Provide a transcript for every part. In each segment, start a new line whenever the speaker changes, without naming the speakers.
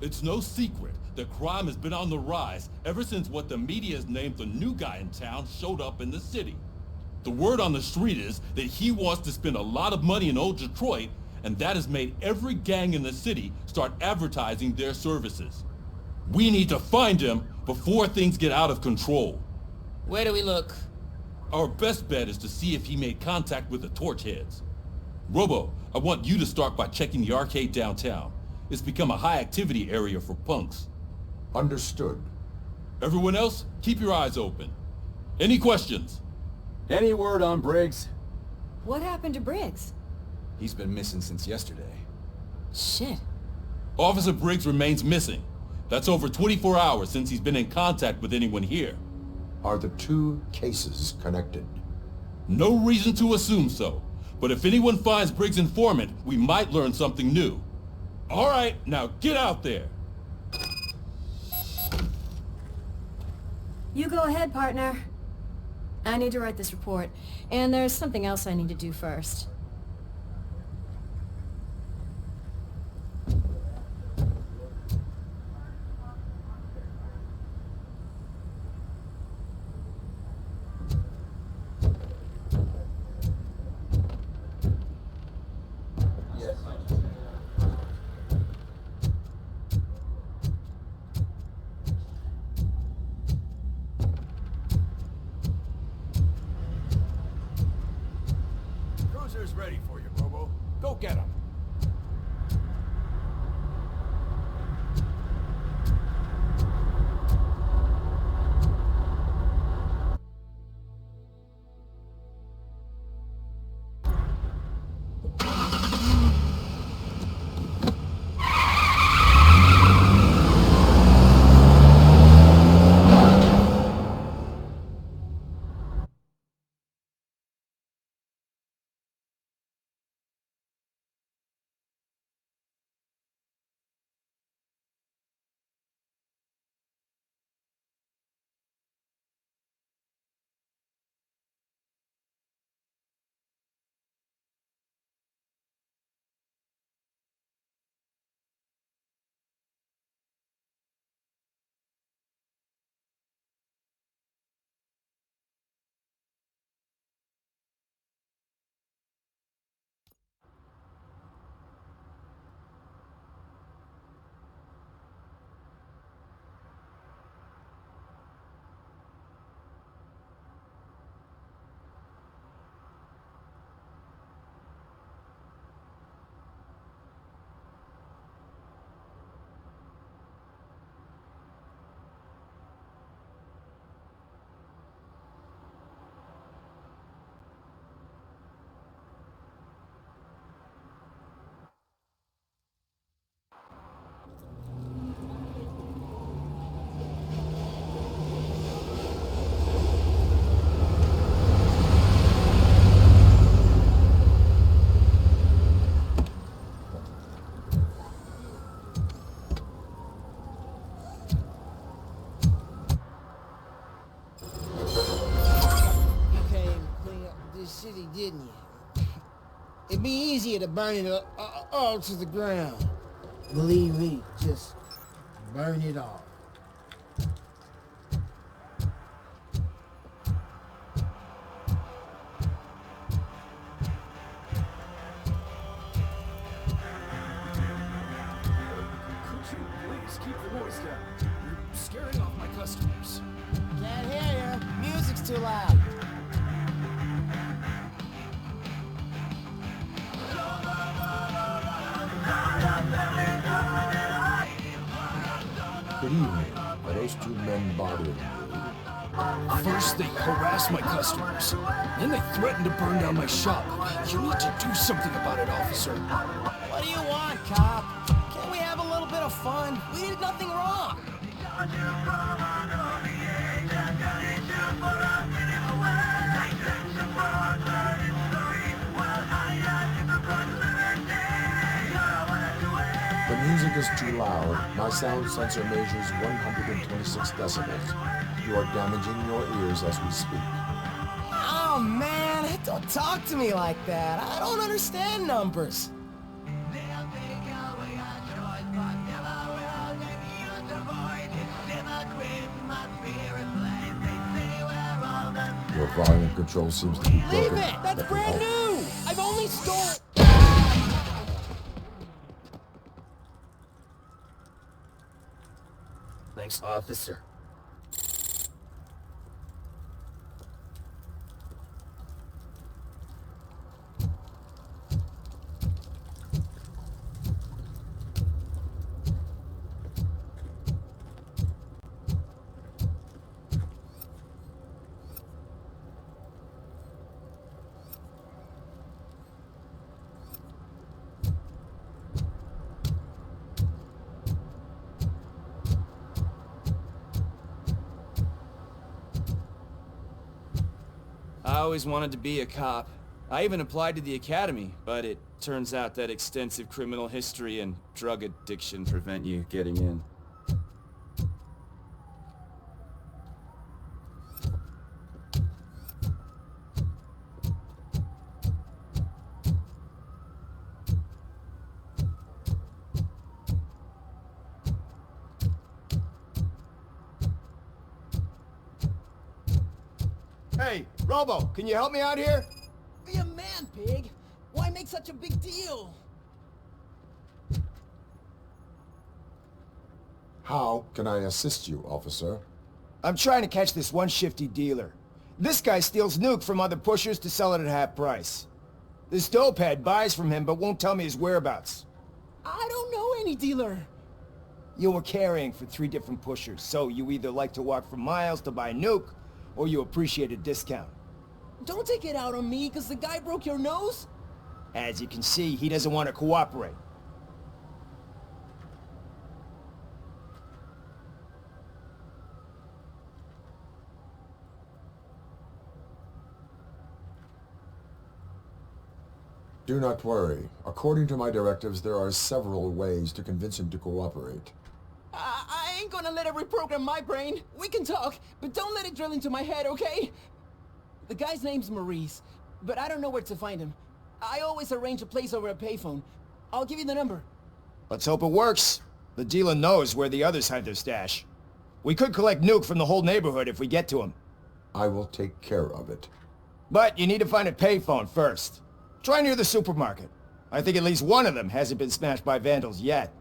It's no secret that crime has been on the rise ever since what the media has named the new guy in town showed up in the city. The word on the street is that he wants to spend a lot of money in old Detroit, and that has made every gang in the city start advertising their services. We need to find him before things get out of control.
Where do we look?
Our best bet is to see if he made contact with the Torchheads. Robo, I want you to start by checking the arcade downtown. It's become a high-activity area for punks.
Understood.
Everyone else, keep your eyes open. Any questions?
Any word on Briggs?
What happened to Briggs?
He's been missing since yesterday.
Shit.
Officer Briggs remains missing. That's over 24 hours since he's been in contact with anyone here.
Are the two cases connected?
No reason to assume so. But if anyone finds Briggs' informant, we might learn something new. All right, now get out there.
You go ahead, partner. I need to write this report, and there's something else I need to do first.
Ready for you, Robo. Go get him.
Didn't you? It'd be easier to burn it all to the ground. Believe me, just burn it all.
Could you please keep the noise down? You're scaring off my customers.
Can't hear you. Music's too loud.
Good evening. Are those two men bothering you?
First, they harass my customers. Then they threaten to burn down my shop. You need to do something about it, officer.
What do you want, cop? Can't we have a little bit of fun? We did nothing wrong.
The music is too loud. My sound sensor measures 126 decibels. You are damaging your ears as we speak.
Oh, man, don't talk to me like that. I don't understand numbers.
Your volume control seems to be broken.
Leave it! That's
Let me
brand
help.
new! I've only stolen...
Thanks, officer.
I always wanted to be a cop. I even applied to the academy, but it turns out that extensive criminal history and drug addiction prevent you getting in.
Hey, Robo, can you help me out here?
Be a man, pig! Why make such a big deal?
How can I assist you, officer?
I'm trying to catch this one shifty dealer. This guy steals nuke from other pushers to sell it at half price. This dopehead buys from him but won't tell me his whereabouts.
I don't know any dealer.
You were carrying for 3 different pushers, so you either like to walk for miles to buy nuke, or you appreciate a discount.
Don't take it out on me, because the guy broke your nose?
As you can see, he doesn't want to cooperate.
Do not worry. According to my directives, there are several ways to convince him to cooperate.
I ain't gonna let it reprogram my brain. We can talk, but don't let it drill into my head, okay? The guy's name's Maurice, but I don't know where to find him. I always arrange a place over a payphone. I'll give you the number.
Let's hope it works. The dealer knows where the others hide their stash. We could collect nuke from the whole neighborhood if we get to him.
I will take care of it.
But you need to find a payphone first. Try near the supermarket. I think at least one of them hasn't been smashed by vandals yet.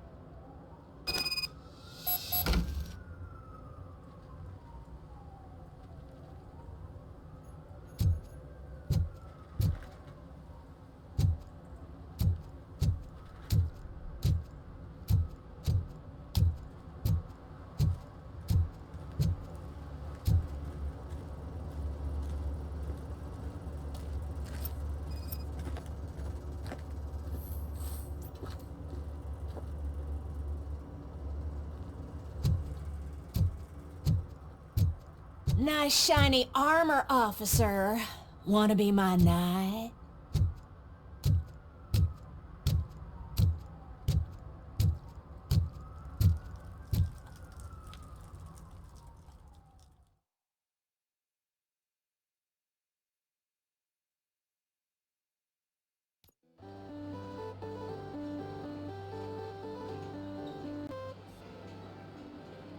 Nice shiny armor, officer. Wanna be my knight?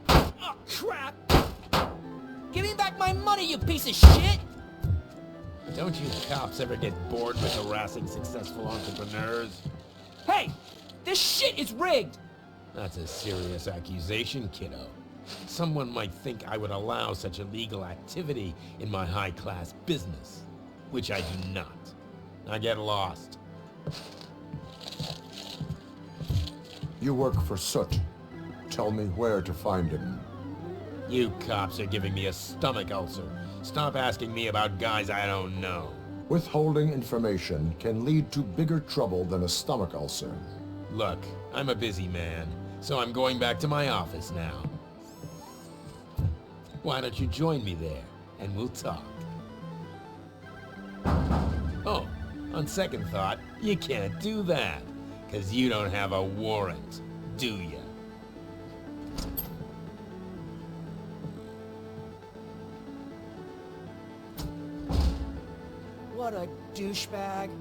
Oh, crap! Give me back my money, you piece of shit!
Don't you cops ever get bored with harassing successful entrepreneurs?
Hey! This shit is rigged!
That's a serious accusation, kiddo. Someone might think I would allow such illegal activity in my high-class business, which I do not. Now get lost.
You work for Soot. Tell me where to find him.
You cops are giving me a stomach ulcer. Stop asking me about guys I don't know.
Withholding information can lead to bigger trouble than a stomach ulcer.
Look, I'm a busy man, so I'm going back to my office now. Why don't you join me there, and we'll talk. Oh, on second thought, you can't do that, 'cause you don't have a warrant, do ya?
What a douchebag.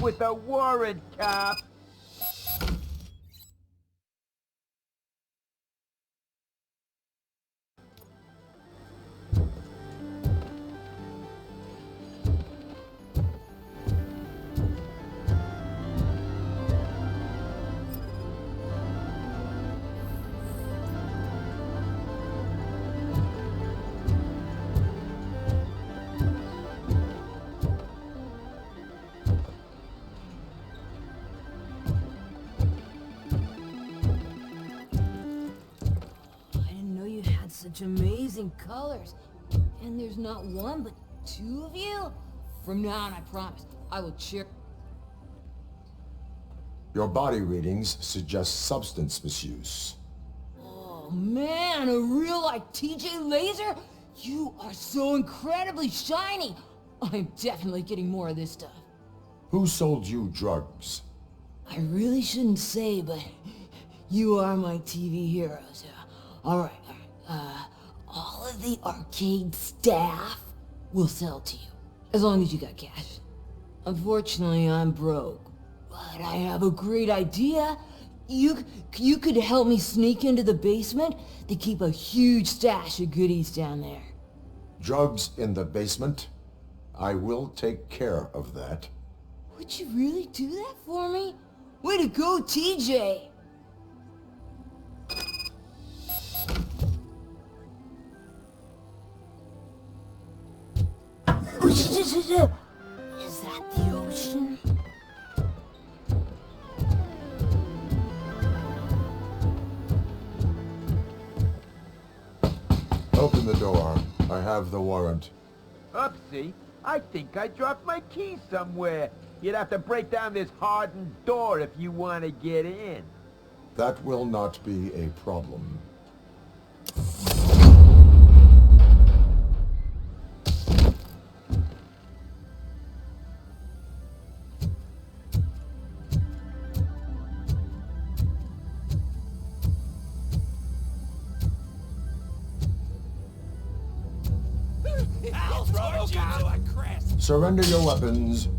with a warrant, cop.
Such amazing colors. And there's not one, but two of you? From now on, I promise, I will cheer.
Your body readings suggest substance misuse.
Oh man, a real like TJ Laser? You are so incredibly shiny. I'm definitely getting more of this stuff.
Who sold you drugs?
I really shouldn't say, but you are my TV heroes. Alright. All of the arcade staff will sell to you, as long as you got cash. Unfortunately, I'm broke, but I have a great idea. You could help me sneak into the basement to keep a huge stash of goodies down there.
Drugs in the basement? I will take care of that.
Would you really do that for me? Way to go, TJ! Is that the ocean?
Open the door. I have the warrant.
Oopsie, I think I dropped my key somewhere. You'd have to break down this hardened door if you want to get in.
That will not be a problem. Surrender your weapons.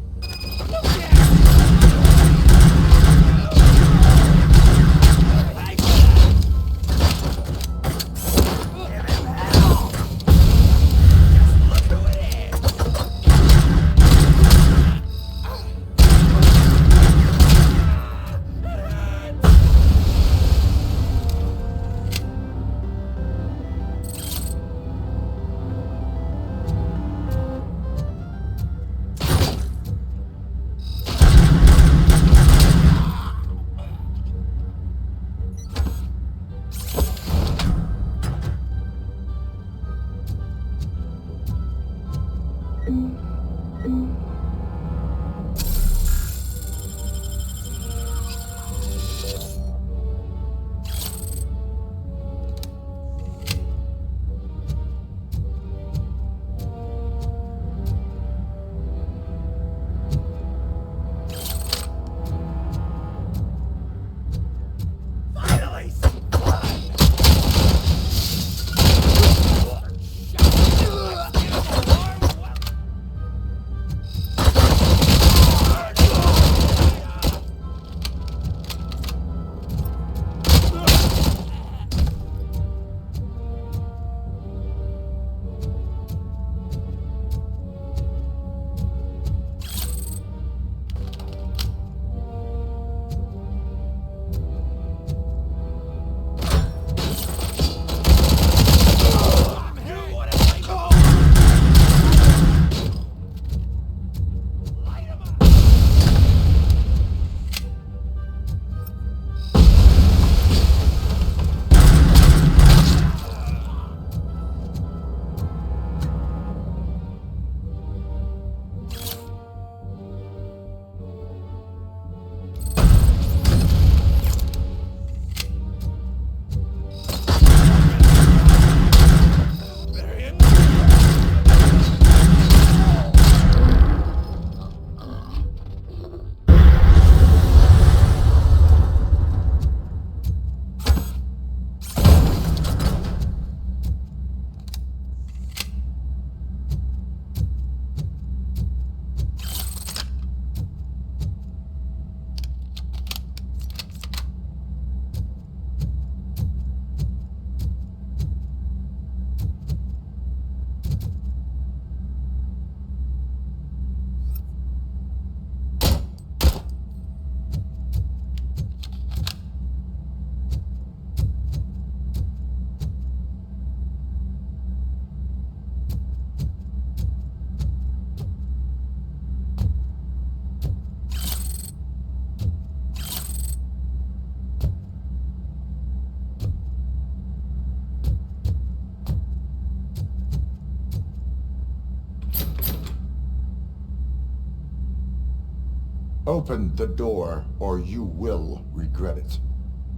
Open the door, or you will regret it.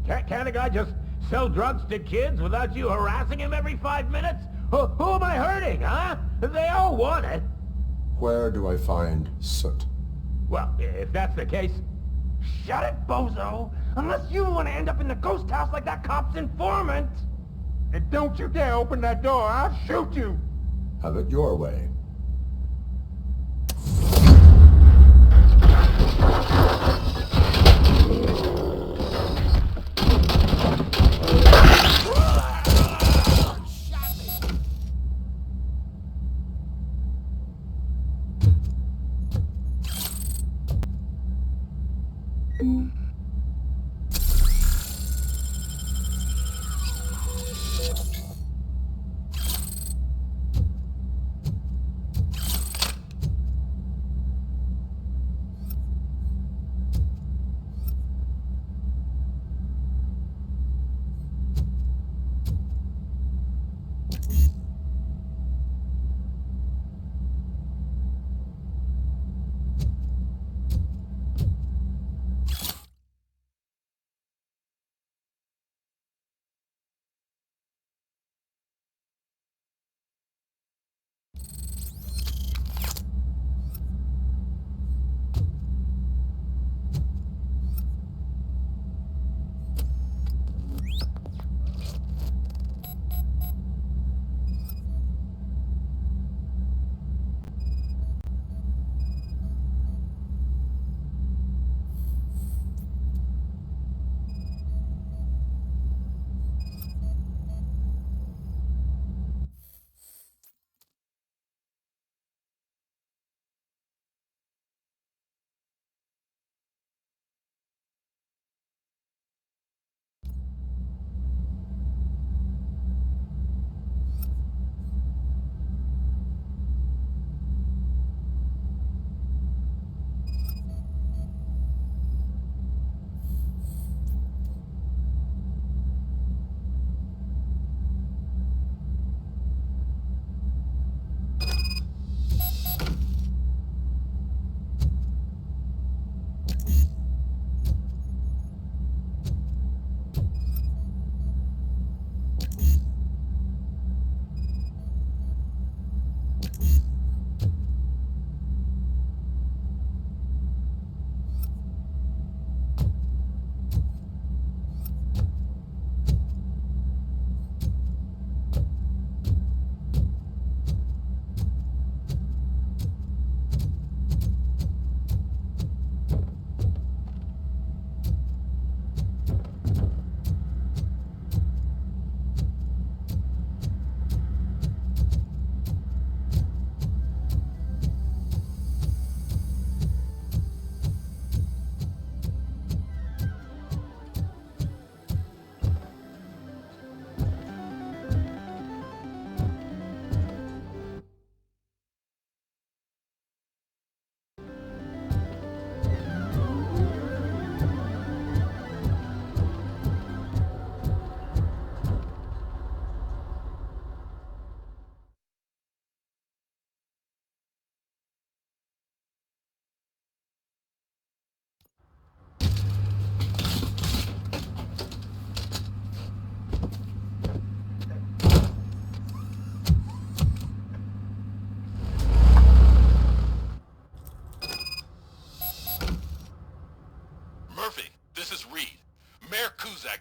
Can't a guy just sell drugs to kids without you harassing him every 5 minutes? Who am I hurting, huh? They all want it.
Where do I find Soot?
Well, if that's the case, shut it, bozo! Unless you want to end up in the ghost house like that cop's informant! And don't you dare open that door, I'll shoot you!
Have it your way.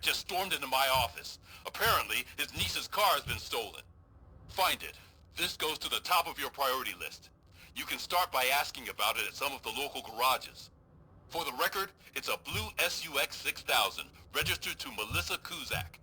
just stormed into my office. Apparently, his niece's car has been stolen. Find it. This goes to the top of your priority list. You can start by asking about it at some of the local garages. For the record, it's a blue SUX 6000, registered to Melissa Kuzak.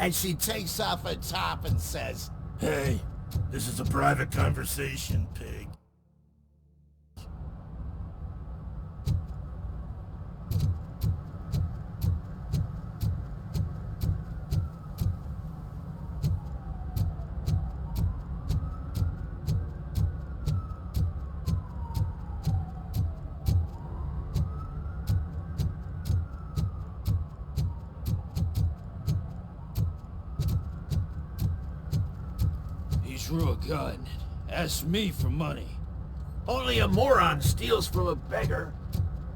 and she takes off her top and says,
Hey, this is a private conversation, pig. Drew a gun, asked me for money.
only a moron steals from a beggar.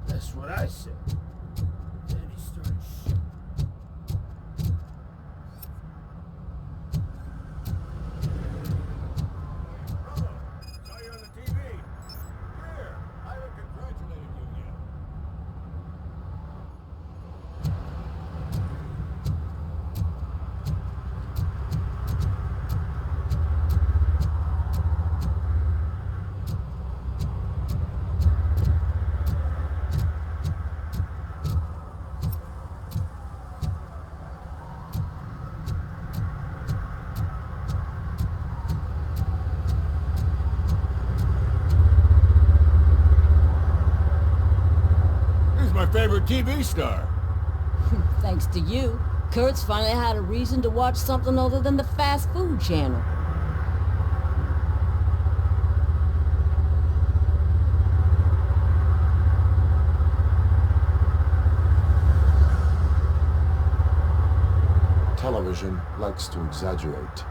That's what I said. Then he started shooting.
Saw you on the TV. Here, I haven't congratulated you yet. My favorite TV star.
Thanks to you, Kurt's finally had a reason to watch something other than the fast food channel.
Television likes to exaggerate.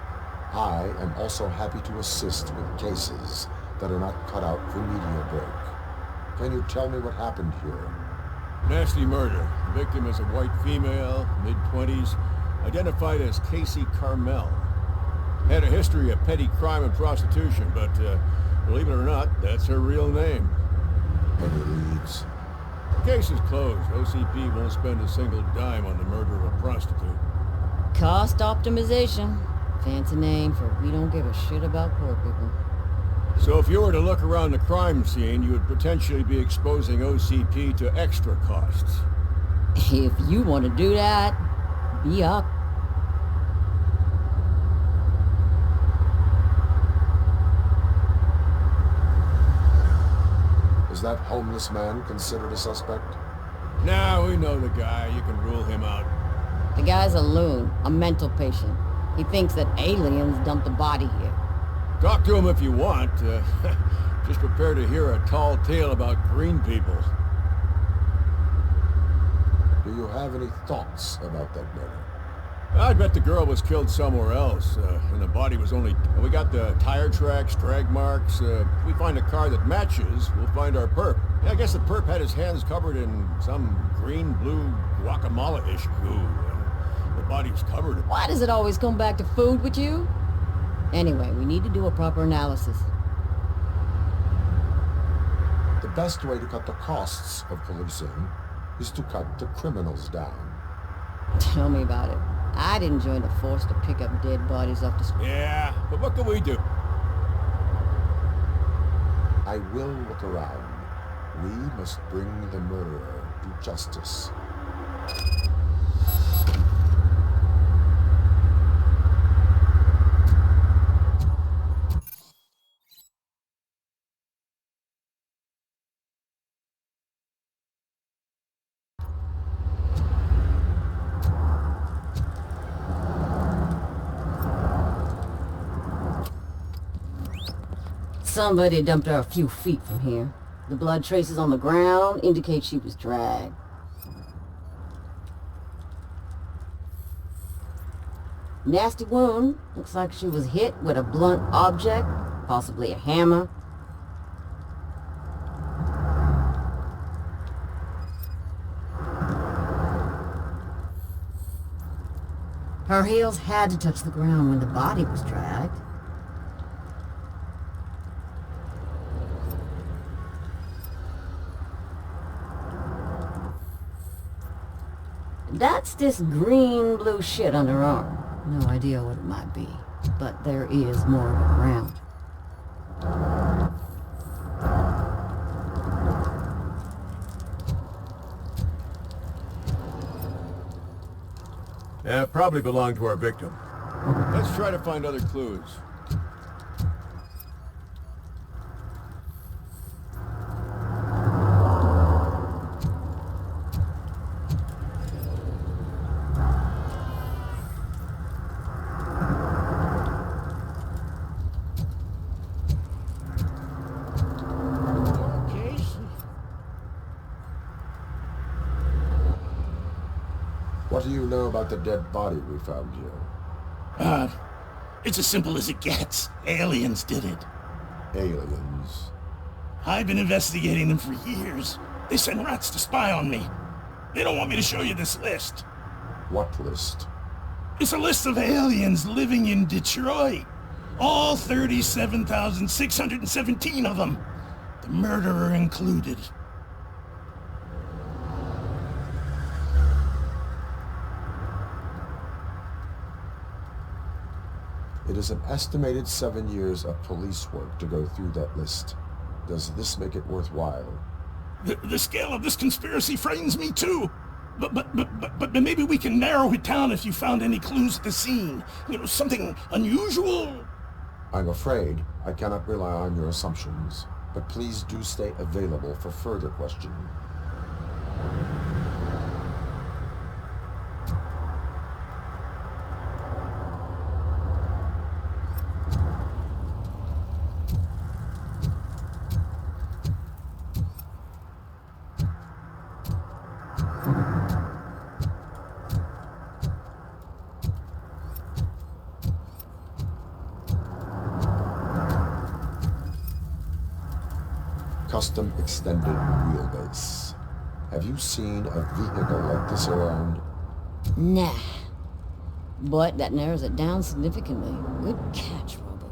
I am also happy to assist with cases that are not cut out for media break. Can you tell me what happened here?
Nasty murder. The victim is a white female, mid-20s, identified as Casey Carmel. Had a history of petty crime and prostitution, but believe it or not, that's her real name.
Any leads?
The case is closed. OCP won't spend a single dime on the murder of a prostitute.
Cost optimization. Fancy name for we don't give a shit about poor people.
So if you were to look around the crime scene, you would potentially be exposing OCP to extra costs.
If you want to do that, be up.
Is that homeless man considered a suspect?
Now we know the guy. You can rule him out.
The guy's a loon, a mental patient. He thinks that aliens dumped a body here.
Talk to him if you want. Just prepare to hear a tall tale about green people.
Do you have any thoughts about that murder?
I bet the girl was killed somewhere else, and the body was only... We got the tire tracks, drag marks. If we find a car that matches, we'll find our perp. Yeah, I guess the perp had his hands covered in some green-blue guacamole-ish goo. The body was covered in...
Why does it always come back to food with you? Anyway, we need to do a proper analysis.
The best way to cut the costs of policing is to cut the criminals down.
Tell me about it. I didn't join the force to pick up dead bodies off the street.
Yeah, but what can we do?
I will look around. We must bring the murderer to justice.
Somebody dumped her a few feet from here. The blood traces on the ground indicate she was dragged. Nasty wound. Looks like she was hit with a blunt object, possibly a hammer. Her heels had to touch the ground when the body was dragged. That's this green-blue shit on her arm. No idea what it might be, but there is more of it around.
Probably belonged to our victim.
Let's try to find other clues.
What do you know about the dead body we found here?
It's as simple as it gets. Aliens did it.
Aliens?
I've been investigating them for years. They send rats to spy on me. They don't want me to show you this list.
What list?
It's a list of aliens living in Detroit. All 37,617 of them. The murderer included.
It is an estimated 7 years of police work to go through that list. Does this make it worthwhile?
The scale of this conspiracy frightens me too. But maybe we can narrow it down if you found any clues at the scene. You know, something unusual.
I'm afraid I cannot rely on your assumptions, but please do stay available for further questioning. Custom extended wheelbase. Have you seen a vehicle like this around?
Nah. But that narrows it down significantly. Good catch, Robo.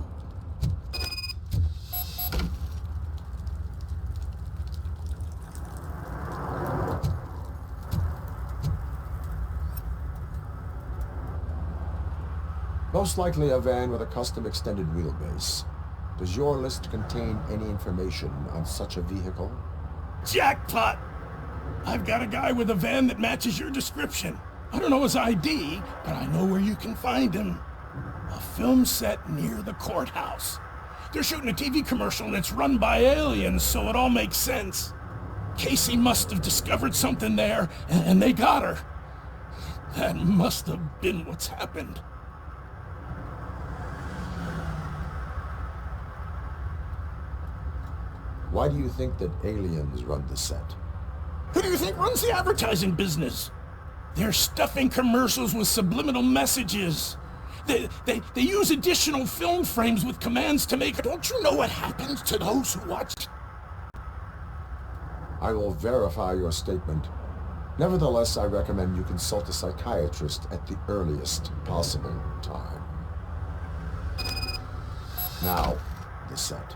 Most likely a van with a custom extended wheelbase. Does your list contain any information on such a vehicle?
Jackpot! I've got a guy with a van that matches your description. I don't know his ID, but I know where you can find him. A film set near the courthouse. They're shooting a TV commercial and it's run by aliens, so it all makes sense. Casey must have discovered something there, and they got her. That must have been what's happened.
Why do you think that aliens run the set?
Who do you think runs the advertising business? They're stuffing commercials with subliminal messages. They use additional film frames with commands to make it. Don't you know what happens to those who watch?
I will verify your statement. Nevertheless, I recommend you consult a psychiatrist at the earliest possible time. Now, the set.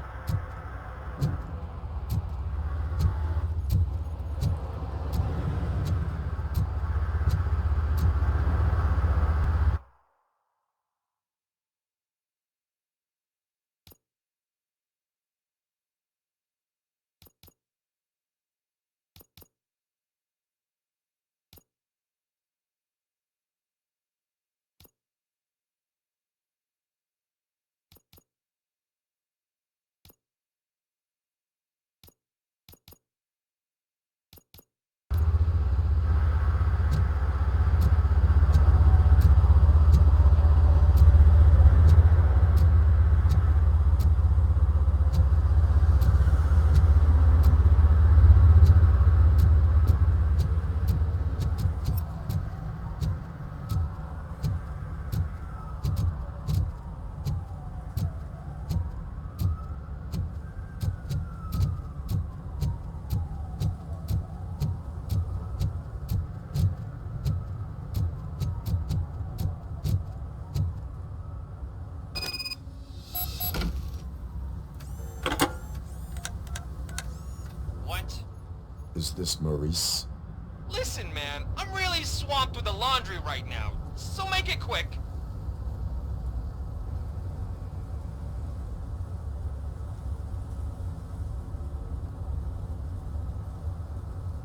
Is this Maurice?
Listen, man, I'm really swamped with the laundry right now, so make it quick.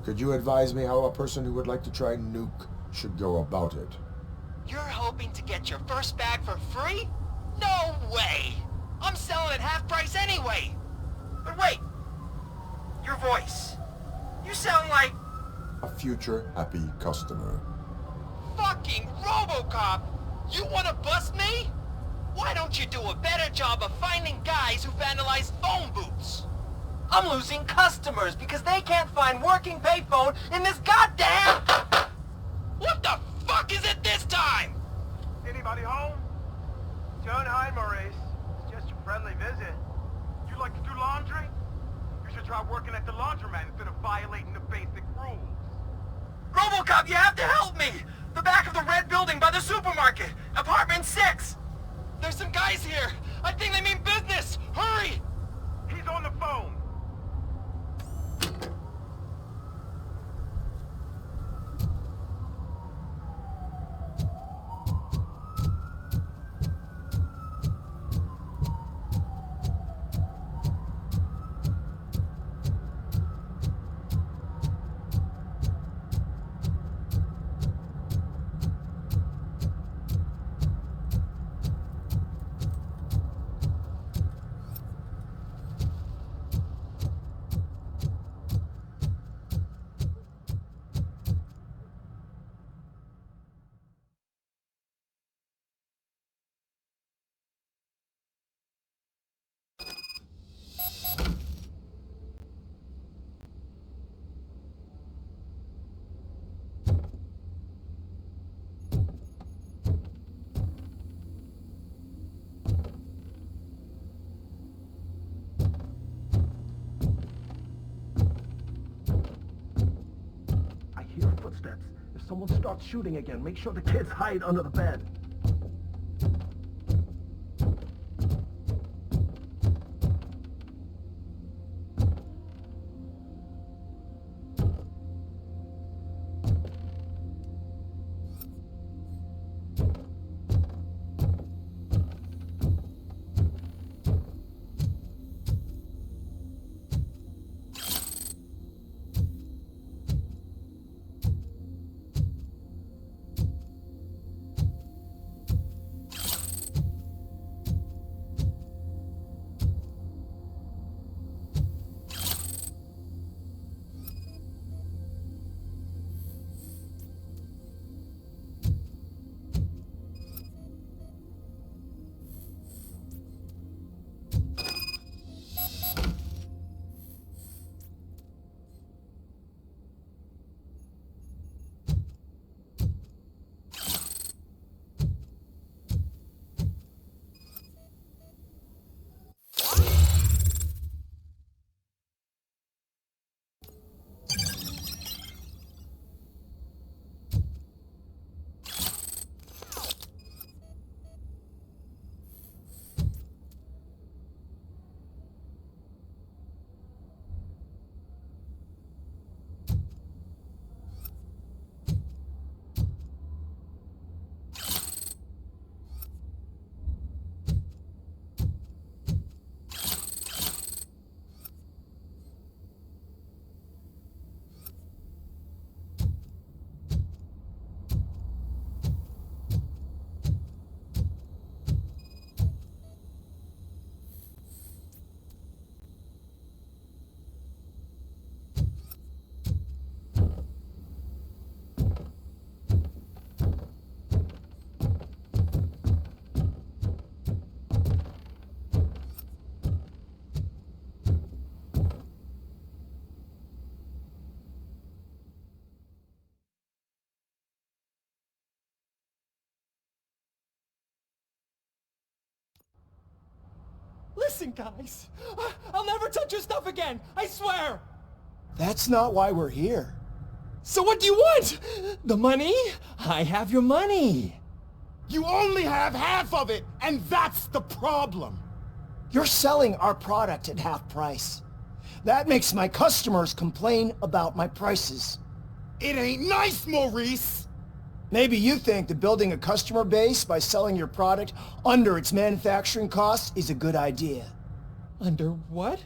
Could you advise me how a person who would like to try nuke should go about it?
You're hoping to get your first bag for free? No way! I'm selling at half price anyway! But wait! Your voice. You sound like...
A future happy customer.
fucking RoboCop! You wanna bust me? Why don't you do a better job of finding guys who vandalize phone booths? I'm losing customers because they can't find working payphone in this goddamn... What the fuck is it this time?
Anybody home? Don't hide, Maurice. It's just a friendly visit. You like to do laundry? You should try working at the laundromat instead of violating the basic rules.
RoboCop, you have to help me! The back of the red building by the supermarket! Apartment 6! There's some guys here! I think they mean business! Hurry!
He's on the phone!
Footsteps. If someone starts shooting again, make sure the kids hide under the bed.
Listen, guys. I'll never touch your stuff again. I swear.
That's not why we're here.
So what do you want? The money? I have your money.
You only have half of it, and that's the problem. You're selling our product at half price. That makes my customers complain about my prices.
It ain't nice, Maurice!
Maybe you think that building a customer base by selling your product under its manufacturing costs is a good idea.
Under what?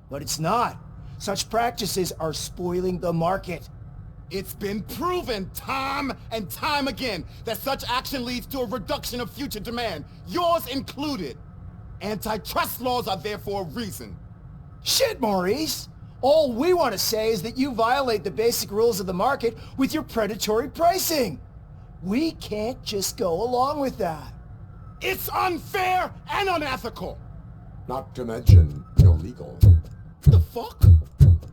But it's not. Such practices are spoiling the market.
It's been proven time and time again that such action leads to a reduction of future demand, yours included. Antitrust laws are there for a reason.
Shit, Maurice! All we want to say is that you violate the basic rules of the market with your predatory pricing. We can't just go along with that.
It's unfair and unethical!
Not to mention illegal.
The fuck?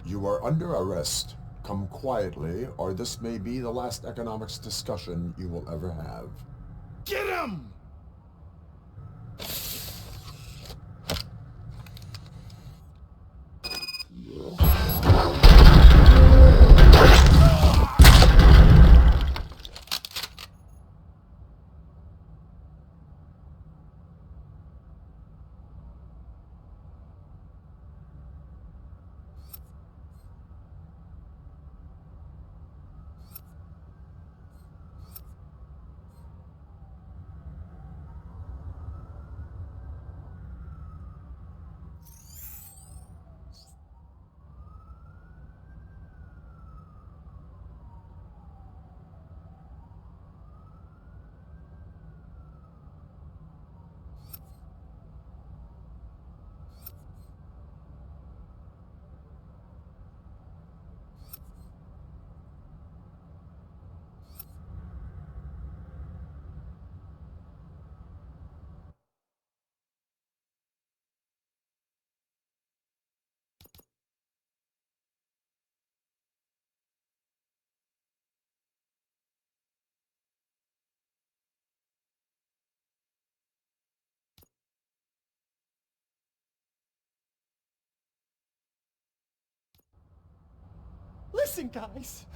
You are under arrest. Come quietly, or this may be the last economics discussion you will ever have.
Get him!
Listen, guys.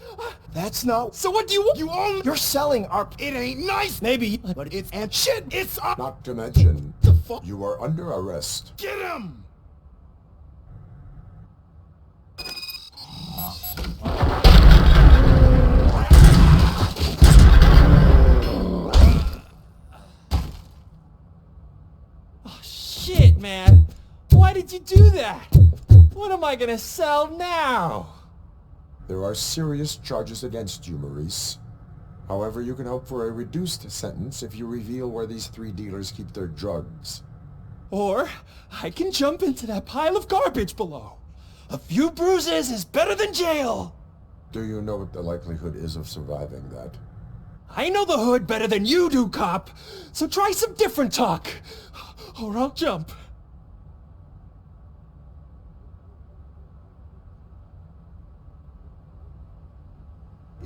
That's not...
So what do you want? You own...
You're selling our...
It ain't nice!
Maybe, but it's... And shit!
It's...
Not to mention,
The fuck?
you are under arrest.
Get him!
Oh, shit, man. Why did you do that? What am I gonna sell now?
There are serious charges against you, Maurice. However, you can hope for a reduced sentence if you reveal where these 3 dealers keep their drugs.
Or I can jump into that pile of garbage below. A few bruises is better than jail.
Do you know what the likelihood is of surviving that?
I know the hood better than you do, cop. So try some different talk. Or I'll jump.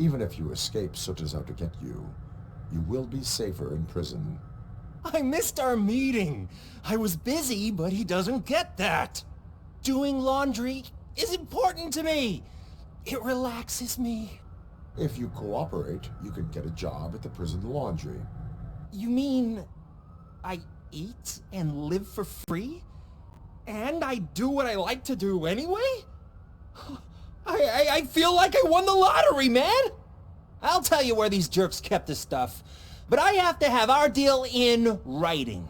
Even if you escape Soot is out to get you, you will be safer in prison.
I missed our meeting. I was busy, but he doesn't get that. Doing laundry is important to me. It relaxes me.
If you cooperate, you can get a job at the prison laundry.
You mean I eat and live for free? And I do what I like to do anyway? I feel like I won the lottery, man! I'll tell you where these jerks kept the stuff, but I have to have our deal in writing.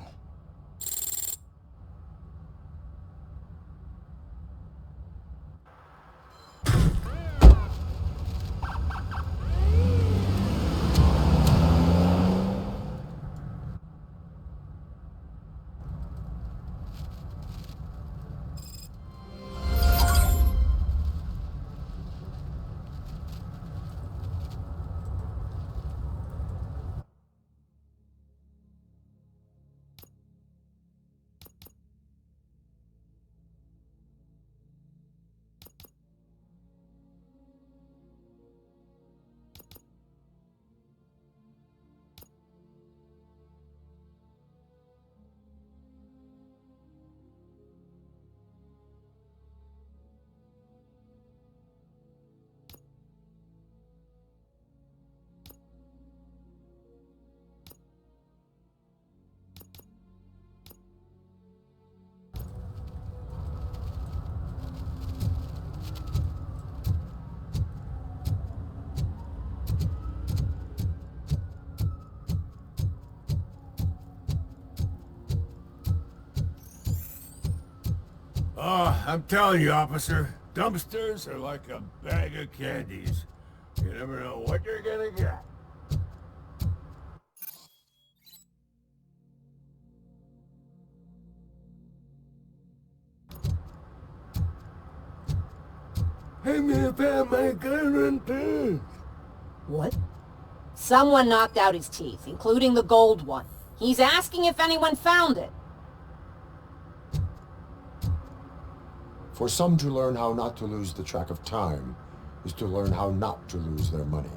Oh, I'm telling you, officer, dumpsters are like a bag of candies.
You never know what you're gonna get.
I'm gonna find my gun and pants. What? Someone knocked out his teeth, including the gold one. He's asking if anyone found it.
For some to learn how not to lose the track of time is to learn how not to lose their money.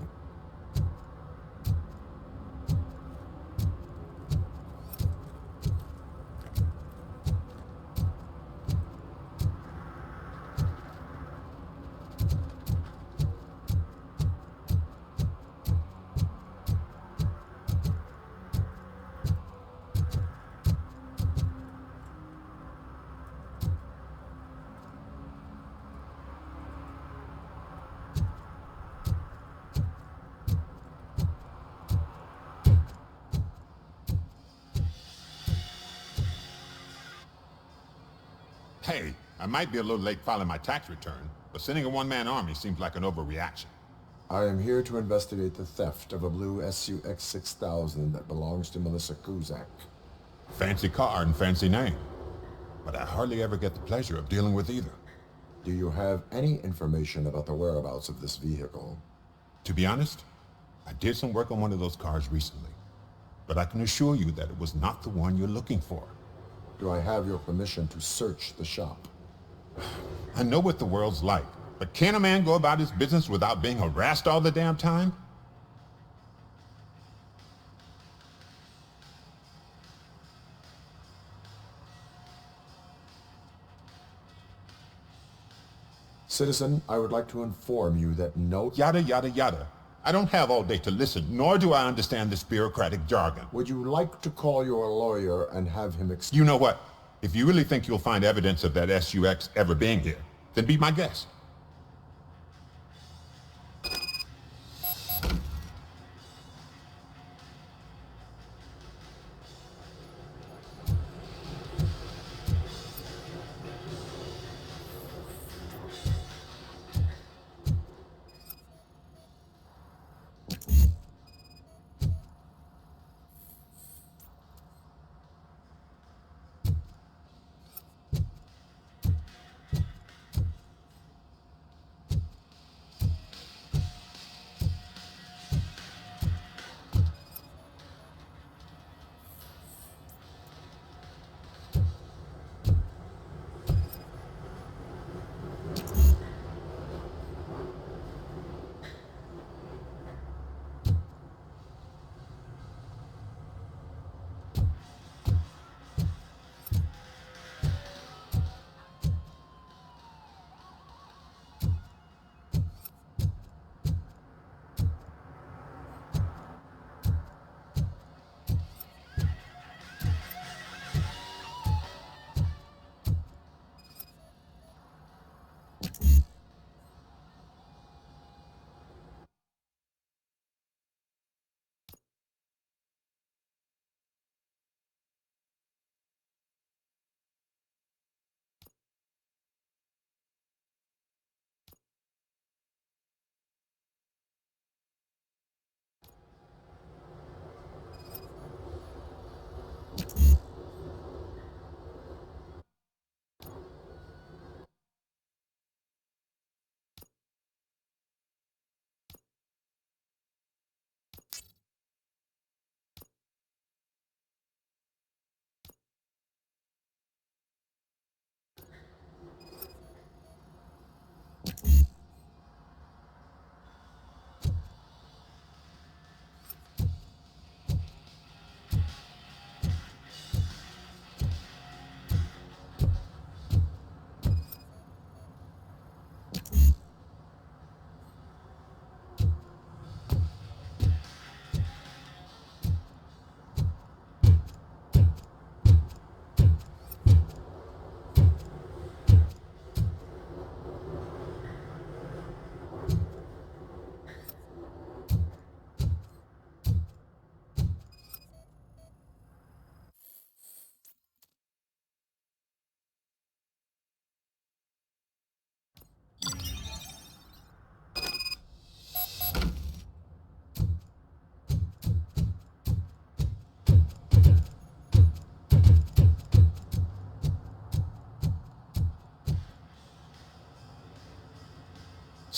Hey, I might be a little late filing my tax return, but sending a one-man army seems like an overreaction.
I am here to investigate the theft of a blue SUX 6000 that belongs to Melissa Kuzak.
Fancy car and fancy name, but I hardly ever get the pleasure of dealing with either.
Do you have any information about the whereabouts of this vehicle?
To be honest, I did some work on one of those cars recently, but I can assure you that it was not the one you're looking for.
Do I have your permission to search the shop?
I know what the world's like, but can a man go about his business without being harassed all the damn time?
Citizen, I would like to inform you that no...
Yada, yada, yada. I don't have all day to listen, nor do I understand this bureaucratic jargon.
Would you like to call your lawyer and have him
You know what? If you really think you'll find evidence of that SUX ever being here, then be my guest.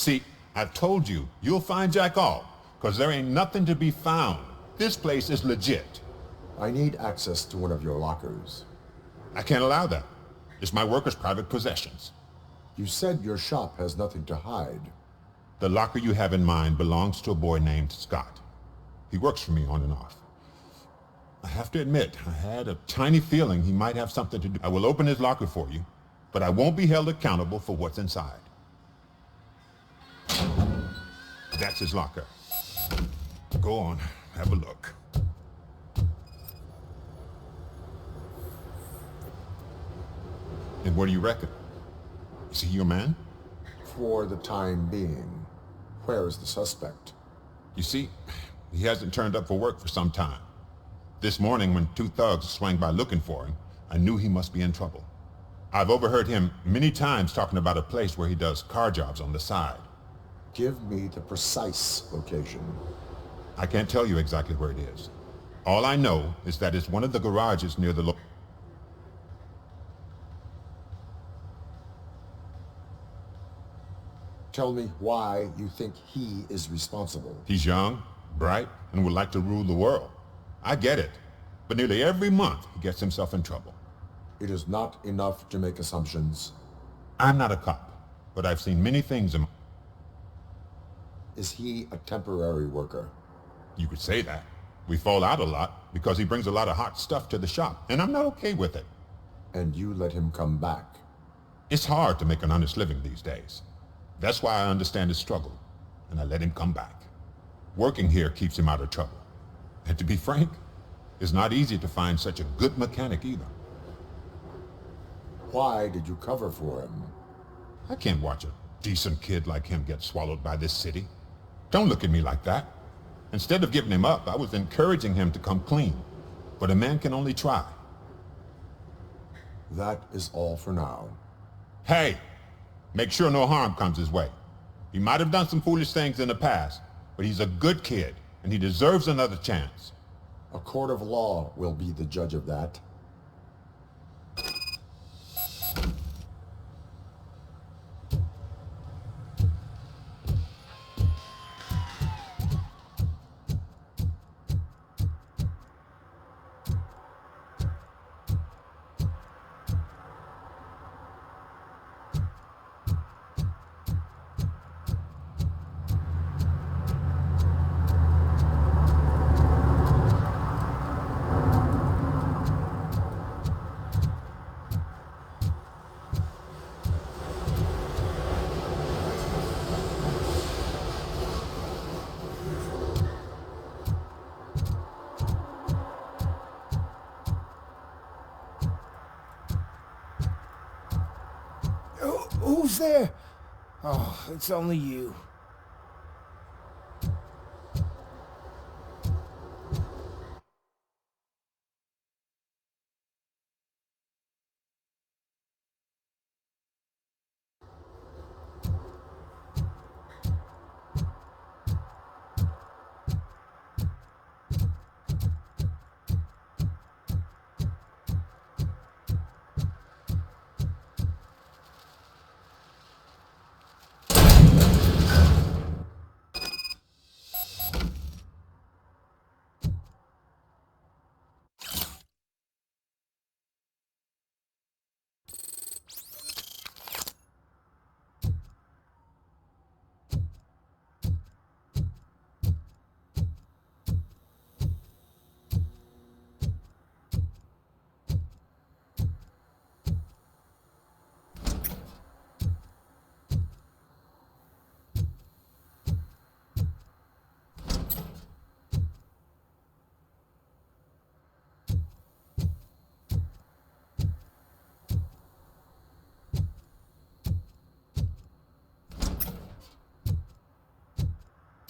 See, I've told you, you'll find Jack all, because there ain't nothing to be found. This place is legit.
I need access to one of your lockers.
I can't allow that. It's my workers' private possessions.
You said your shop has nothing to hide.
The locker you have in mind belongs to a boy named Scott. He works for me on and off. I have to admit, I had a tiny feeling he might have something to do. I will open his locker for you, but I won't be held accountable for what's inside. That's his locker. Go on, have a look. And what do you reckon? Is he your man?
For the time being. Where is the suspect?
You see, he hasn't turned up for work for some time. This morning, when two thugs swang by looking for him, I knew he must be in trouble. I've overheard him many times talking about a place where he does car jobs on the side.
Give me the precise location.
I can't tell you exactly where it is. All I know is that it's one of the garages near the
Tell me why you think he is responsible.
He's young, bright, and would like to rule the world. I get it. But nearly every month, he gets himself in trouble.
It is not enough to make assumptions.
I'm not a cop, but I've seen many things in...
Is he a temporary worker?
You could say that. We fall out a lot because he brings a lot of hot stuff to the shop, and I'm not okay with it.
And you let him come back?
It's hard to make an honest living these days. That's why I understand his struggle, and I let him come back. Working here keeps him out of trouble. And to be frank, it's not easy to find such a good mechanic either.
Why did you cover for him?
I can't watch a decent kid like him get swallowed by this city. Don't look at me like that. Instead of giving him up, I was encouraging him to come clean. But a man can only try.
That is all for now.
Hey! Make sure no harm comes his way. He might have done some foolish things in the past, but he's a good kid, and he deserves another chance.
A court of law will be the judge of that.
Who's there? Oh, it's only you.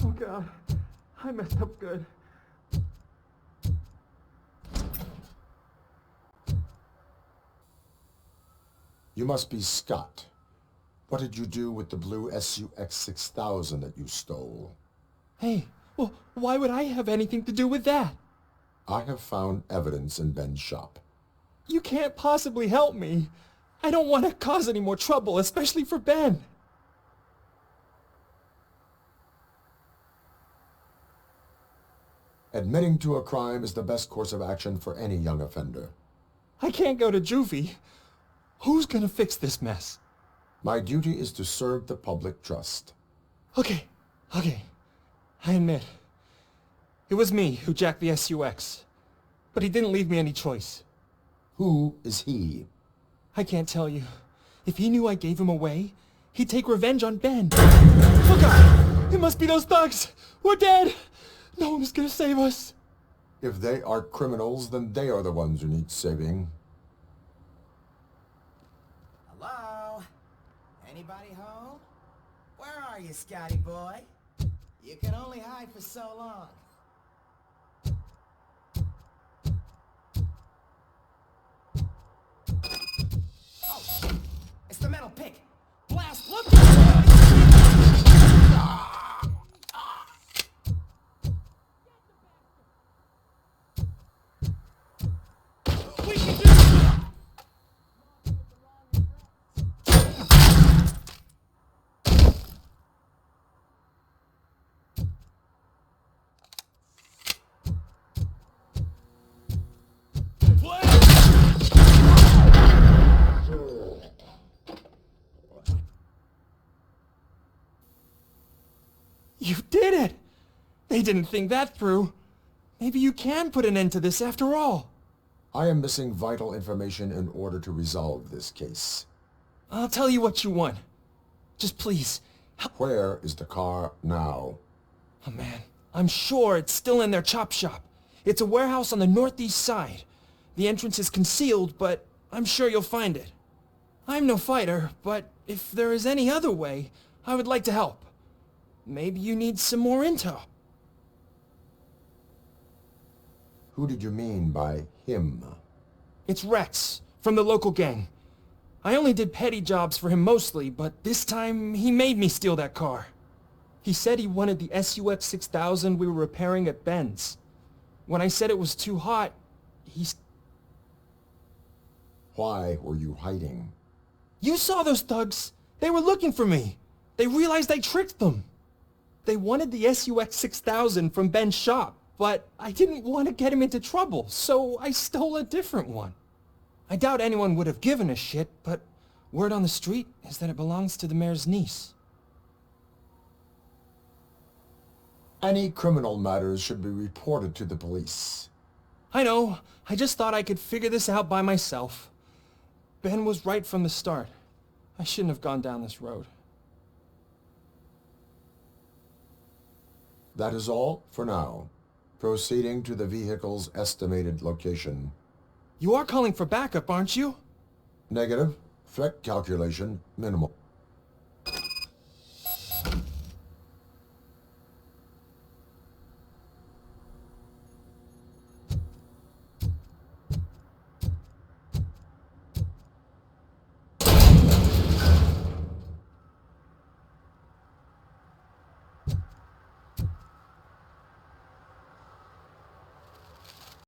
Oh God, I messed up good.
You must be Scott. What did you do with the blue SUX 6000 that you stole?
Hey, well, why would I have anything to do with that?
I have found evidence in Ben's shop.
You can't possibly help me. I don't want to cause any more trouble, especially for Ben.
Admitting to a crime is the best course of action for any young offender.
I can't go to juvie. Who's gonna fix this mess?
My duty is to serve the public trust.
Okay. I admit. It was me who jacked the SUX. But he didn't leave me any choice.
Who is he?
I can't tell you. If he knew I gave him away, he'd take revenge on Ben. Look out! It must be those thugs! We're dead! No one's gonna save us.
If they are criminals, then they are the ones who need saving.
Hello? Anybody home? Where are you, Scotty boy? You can only hide for so long. Oh, it's the metal pick. Blast, look!
You did it! They didn't think that through. Maybe you can put an end to this after all.
I am missing vital information in order to resolve this case.
I'll tell you what you want. Just please.
Where is the car now?
Oh man, I'm sure it's still in their chop shop. It's a warehouse on the northeast side. The entrance is concealed, but I'm sure you'll find it. I'm no fighter, but if there is any other way, I would like to help. Maybe you need some more intel.
Who did you mean by him?
It's Rex, from the local gang. I only did petty jobs for him mostly, but this time he made me steal that car. He said he wanted the SUX 6000 we were repairing at Ben's. When I said it was too hot,
Why were you hiding?
You saw those thugs! They were looking for me! They realized I tricked them! They wanted the SUX 6000 from Ben's shop, but I didn't want to get him into trouble, so I stole a different one. I doubt anyone would have given a shit, but word on the street is that it belongs to the mayor's niece.
Any criminal matters should be reported to the police.
I know. I just thought I could figure this out by myself. Ben was right from the start. I shouldn't have gone down this road.
That is all for now. Proceeding to the vehicle's estimated location.
You are calling for backup, aren't you?
Negative. Threat calculation minimal.